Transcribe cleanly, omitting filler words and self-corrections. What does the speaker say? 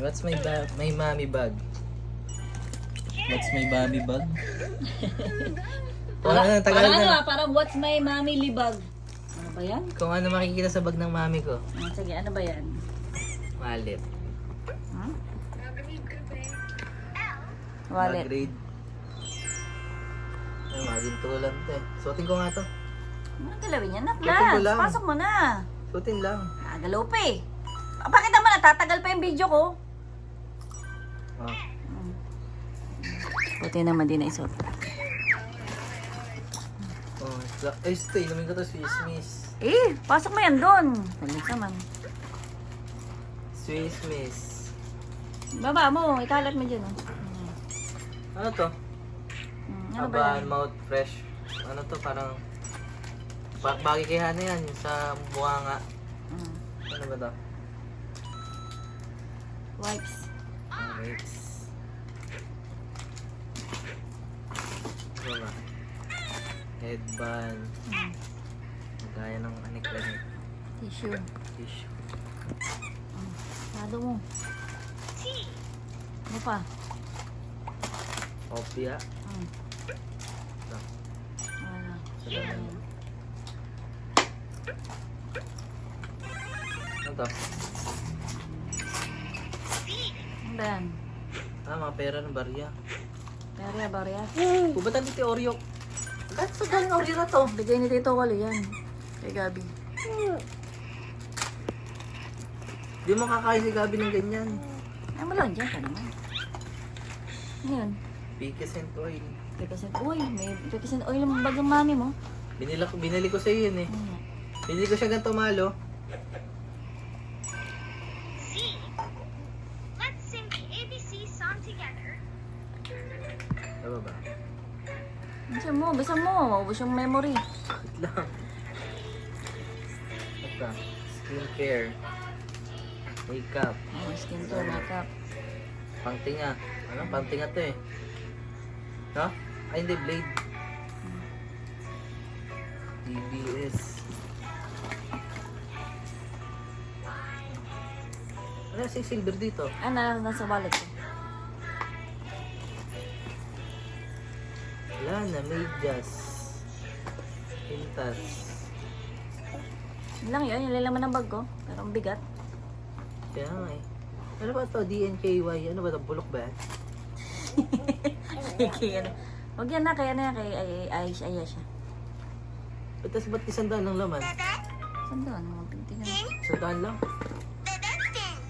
What's my mommy bag? What's my mommy bag? Parang what's my mommy libag? Ano ba yan? Kung ano makikita sa bag ng mami ko. Sige, ano ba yan? Wallet. Huh? Wallet. Mag-grade. Ay, maginto ko lang to eh. Suotin ko nga to. Ano galawin yan? Suotin ko Naklas, lang. pasok mo na. Suotin lang. Galaw pa eh. Bakit naman natatagal pa yung video ko? Oh. Buti naman din na isuot. Oh, ay, stay. Namin ko to Swiss Miss. Pasok mo yan doon. Galit naman. Swiss Miss. Baba mo, ikalat mo dyan. Ano to? Ano ba Aban, yan? mouth fresh. Ano to? Parang bagay kay Hana yan. Yung sa buhanga. Ano ba to? Wipes. Wipes. Ano ba? Headband. Gaya ng anik-anik. Tissue. Tissue. Lado mo. Ano pa? Opia. Ito. Wala. Salamat. Ano to? Ano ba yan? Mga pera ng barya. Barya. Ba't nandito yung Oreo? Kahit sa galing Oreo na to. Bigay ni Tito Kali yan. Kay Gabi. Di mo kakain si Gabi ng ganyan. Ay mo lang dyan ka naman. Ngayon. Picas and oil. Pekasent oil. May pekasent oil yung bagang mami mo. Binili ko sa iyo yun eh. Binili ko siya ganito malo. Let's sing the ABC song together. Ano ba? Bisa mo. Maubos yung memory. Bakit lang? Ito. Skincare. Makeup. Skin care, makeup. Pangtinga. Ano? Pangtinga to eh. No? Ay hindi, blade. DBS. Ano si silver dito? Nasa wallet ko. Wala na, medyas. Pintas. Yun lang yun. Yung lalaman ng bag ko. Pero ang bigat. Kaya nga eh. Ano ba to? DNKY? Ano ba to? Bulok ba yan? Huwag yan na. Kaya na yan. Kay Aisha siya. Ba't 100 lang laman? Saan doon? Mga pintingan. 100 lang?